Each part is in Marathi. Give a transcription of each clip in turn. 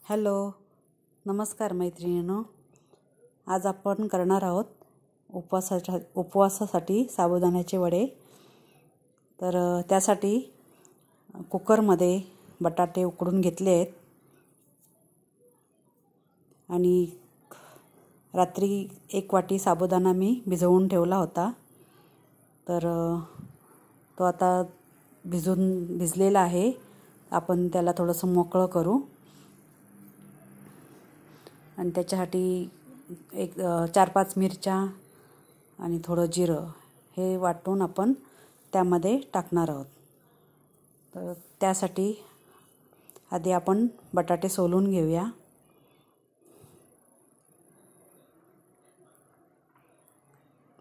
हॅलो, नमस्कार मैत्रिणींनो. आज आपण करणार आहोत उपवासासाठी साबुदाण्याचे वडे. तर त्यासाठी कुकरमध्ये बटाटे उकडून घेतले आहेत आणि रात्री 1 वाटी साबुदाणा मी भिजवून ठेवला होता. तर तो आता भिजलेला आहे. आपण त्याला थोडंसं मोकळं करू आणि त्याच्यासाठी 4-5 मिरच्या आणि थोडं जिरं हे वाटून आपण त्यामध्ये टाकणार आहोत. तर त्यासाठी आधी आपण बटाटे सोलून घेऊया.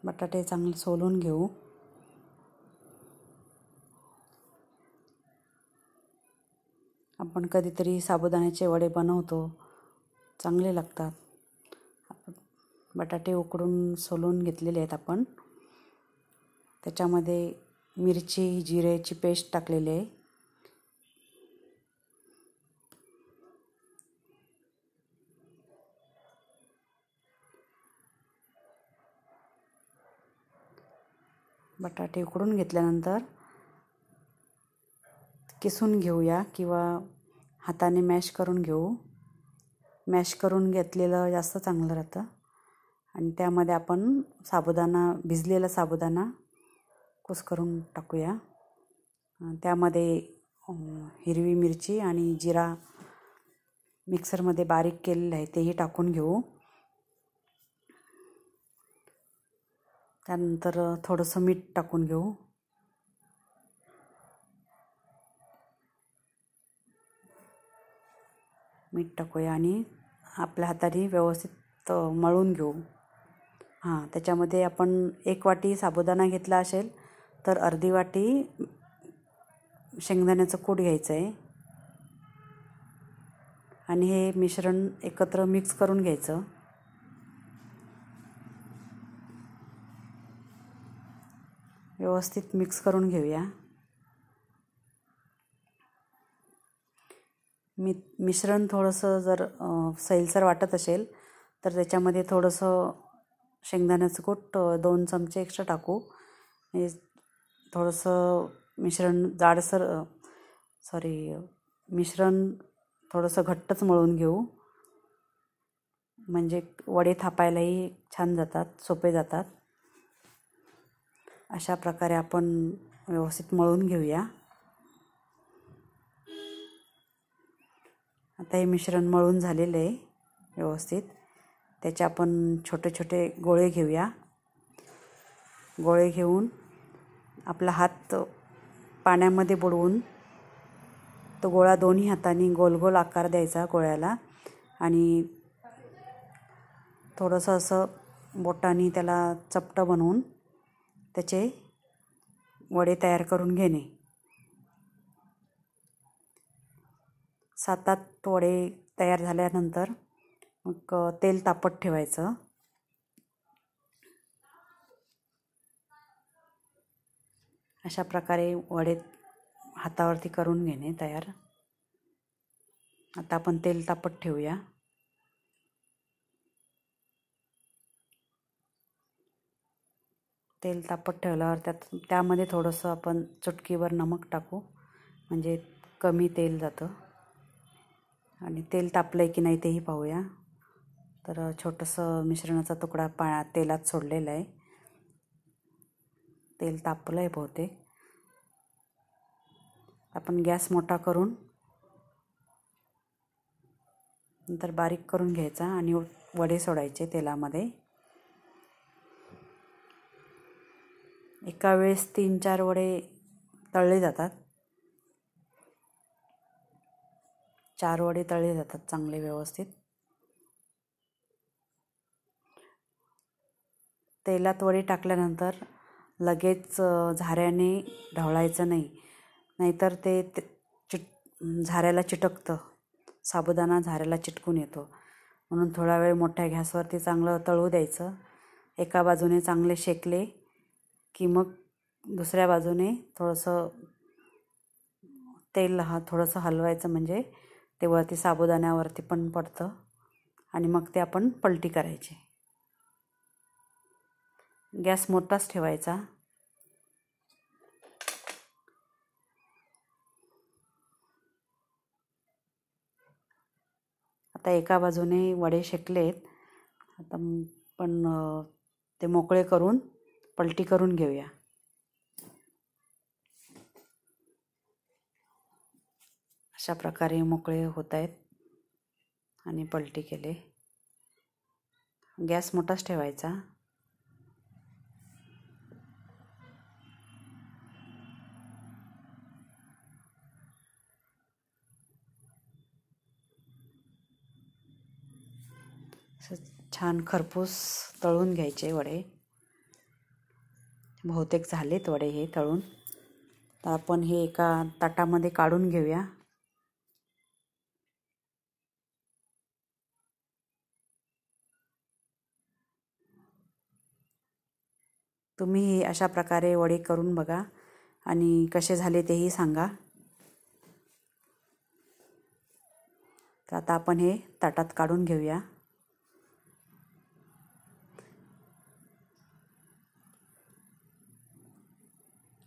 बटाटे चांगले सोलून घेऊ. आपण कधीतरी साबुदाण्याचे वडे बनवतो, चांगले लागतात. बटाटे उकडून सोलून घेतलेले आहेत आपण. त्याच्यामध्ये मिरची जिऱ्याची पेस्ट टाकलेली आहे. बटाटे उकडून घेतल्यानंतर किसून घेऊया किंवा हाताने मॅश करून घेऊ. मॅश करून घेतलेलं जास्त चांगलं राहतं. आणि त्यामध्ये आपण भिजलेला साबुदाणा कुस्करून टाकूया. त्यामध्ये हिरवी मिरची आणि जिरा मिक्सरमध्ये बारीक केलेलं आहे तेही टाकून घेऊ. त्यानंतर थोडंसं मीठ टाकून घेऊ. मीठ टाकूया आणि आपल्या हाताने व्यवस्थित मळून घेऊ. त्याच्यामध्ये आपण 1 वाटी साबुदाणा घेतला असेल तर अर्धी वाटी शेंगदाण्याचं कूट घ्यायचं आहे आणि हे मिश्रण एकत्र मिक्स करून घ्यायचं. व्यवस्थित मिक्स करून घेऊया. मिश्रण थोडंसं जर सैलसर वाटत असेल तर त्याच्यामध्ये थोडंसं शेंगदाण्याचं कूट 2 चमचे एक्स्ट्रा टाकू. हे थोडंसं मिश्रण थोडंसं घट्टच मळून घेऊ. म्हणजे वडे थापायलाही छान जातात, सोपे जातात. अशा प्रकारे आपण व्यवस्थित मळून घेऊया. आता हे मिश्रण मळून झालेलं आहे व्यवस्थित. त्याचे आपण छोटे छोटे गोळे घेऊया. गोळे घेऊन आपला हात पाण्यामध्ये बुडवून तो गोळा दोन्ही हातांनी गोल गोल आकार द्यायचा गोळ्याला आणि थोडंसं असं बोटांनी त्याला चपटं बनवून त्याचे वडे तयार करून घेणे. 7-8 वडे तयार झाल्यानंतर मग तेल तापत ठेवायचं. अशा प्रकारे वडे हातावरती करून घेणे तयार. आता आपण तेल तापत ठेवूया. तेल तापत ठेवल्यावर त्यामध्ये थोडंसं आपण चुटकीभर नमक टाकू, म्हणजे कमी तेल जातं. आणि तेल तापलं आहे की नाही तेही पाहूया. तर छोटंसं मिश्रणाचा तुकडा तेलात सोडलेला आहे. तेल तापलं आहे बहुतेक. आपण गॅस मोठा करून नंतर बारीक करून घ्यायचा आणि वडे सोडायचे तेलामध्ये. एका वेळेस 3-4 वडे तळले जातात. 4 वडे तळले जातात चांगले व्यवस्थित. तेलात वडे टाकल्यानंतर लगेच झाऱ्याने ढवळायचं नाही, नाहीतर ते झाऱ्याला चिटकतं. साबुदाणा झाऱ्याला चिटकून येतो. म्हणून थोडा वेळ मोठ्या गॅसवरती चांगलं तळू द्यायचं. एका बाजूने चांगले शेकले की मग दुसऱ्या बाजूने थोडंसं थोडंसं हलवायचं, म्हणजे ते वरती साबुदाण्यावरती पण पडतं आणि मग ते आपण पलटी करायची. गॅस मोठाच ठेवायचा. आता एका बाजूने वडे शेकलेत. आता पण ते मोकळे करून पलटी करून घेऊया. अशा प्रकारे मोकळे होत आहेत आणि पलटी केले. गॅस मोठाच ठेवायचा. छान खरपूस तळून घ्यायचे वडे. बहुतेक झालेत वडे हे तळून. तर आपण हे एका ताटामध्ये काढून घेऊया. तुम्ही अशा प्रकारे वडे करून बघा आणि कसे झाले तेही सांगा. तर आता आपण हे ताटात काढून घेऊया.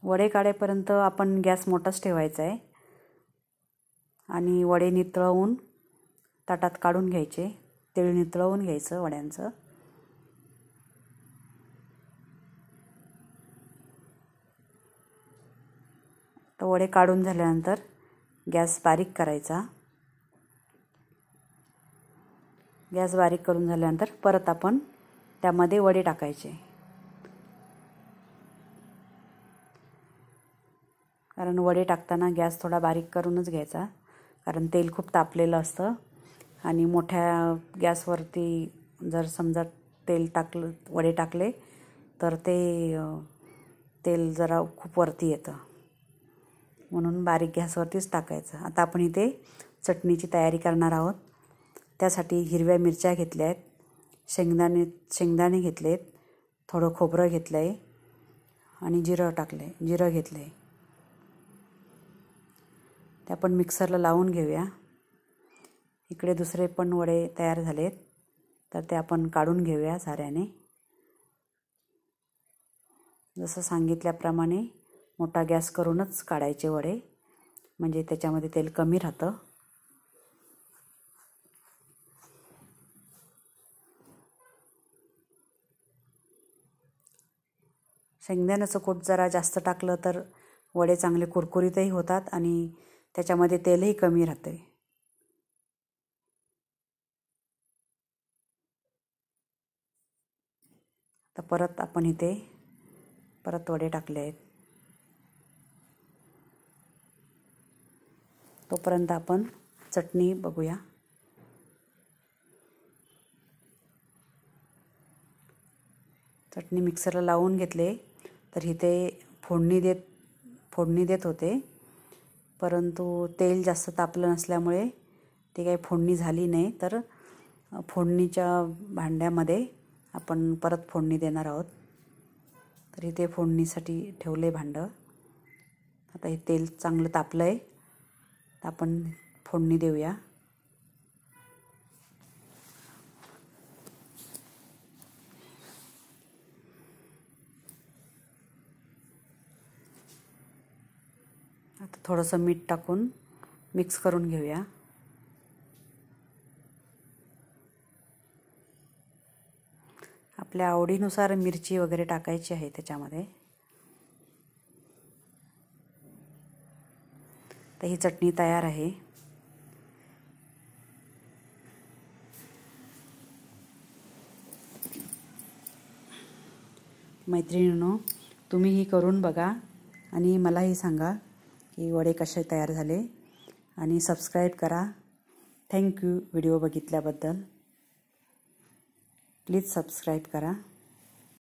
वडे काढेपर्यंत आपण गॅस मोठाच ठेवायचा आहे आणि वडे नितळवून ताटात काढून घ्यायचे. तेल नितळवून घ्यायचं वड्यांचं. तर वडे काढून झाल्यानंतर गॅस बारीक करायचा. गॅस बारीक करून झाल्यानंतर परत आपण त्यामध्ये वडे टाकायचे. कारण वडे टाकताना गॅस थोडा बारीक करूनच घ्यायचा, कारण तेल खूप तापलेलं असतं आणि मोठ्या गॅसवरती जर समजा वडे टाकले तर ते तेल जरा खूप वरती येतं, म्हणून बारीक गॅसवरतीच टाकायचं. आता आपण इथे चटणीची तयारी करणार आहोत. त्यासाठी हिरव्या मिरच्या घेतल्या आहेत, शेंगदाणे घेतलेत, थोडं खोबरं घेतलं आहे आणि जिरं घेतलं आहे. ते आपण मिक्सरला लावून घेऊया. इकडे दुसरे पण वडे तयार झालेत, तर ते आपण काढून घेऊया साऱ्याने. जसं सांगितल्याप्रमाणे मोठा गॅस करूनच काढायचे वडे, म्हणजे त्याच्यामध्ये तेल कमी राहतं. शेंगदाण्याचं कूट जरा जास्त टाकलं तर वडे चांगले कुरकुरीतही होतात आणि त्याच्यामध्ये तेलही कमी राहते. तर परत आपण इथे वडे टाकले आहेत. तोपर्यंत आपण चटणी बघूया. चटणी मिक्सरला लावून घेतले. तर इथे फोडणी देत होते, परंतु तेल जास्त तापलं नसल्यामुळे ती काही फोडणी झाली नाही. तर फोडणीच्या भांड्यामध्ये आपण परत फोडणी देणार आहोत. तर इथे फोडणीसाठी ठेवले भांडं. आता हे तेल चांगलं तापलं आहे, तर आपण फोडणी देऊया. आता थोडंसं मीठ टाकून मिक्स करून घेऊया. आपल्या आवडीनुसार मिरची वगैरे टाकायची आहे त्याच्यामध्ये. तर ही चटणी तयार आहे. मैत्रिणींनो, तुम्हीही करून बघा आणि मलाही सांगा की वडे कसे तयार झाले, आणि सबस्क्राईब करा. थँक्यू व्हिडिओ बघितल्याबद्दल. प्लीज सबस्क्राईब करा.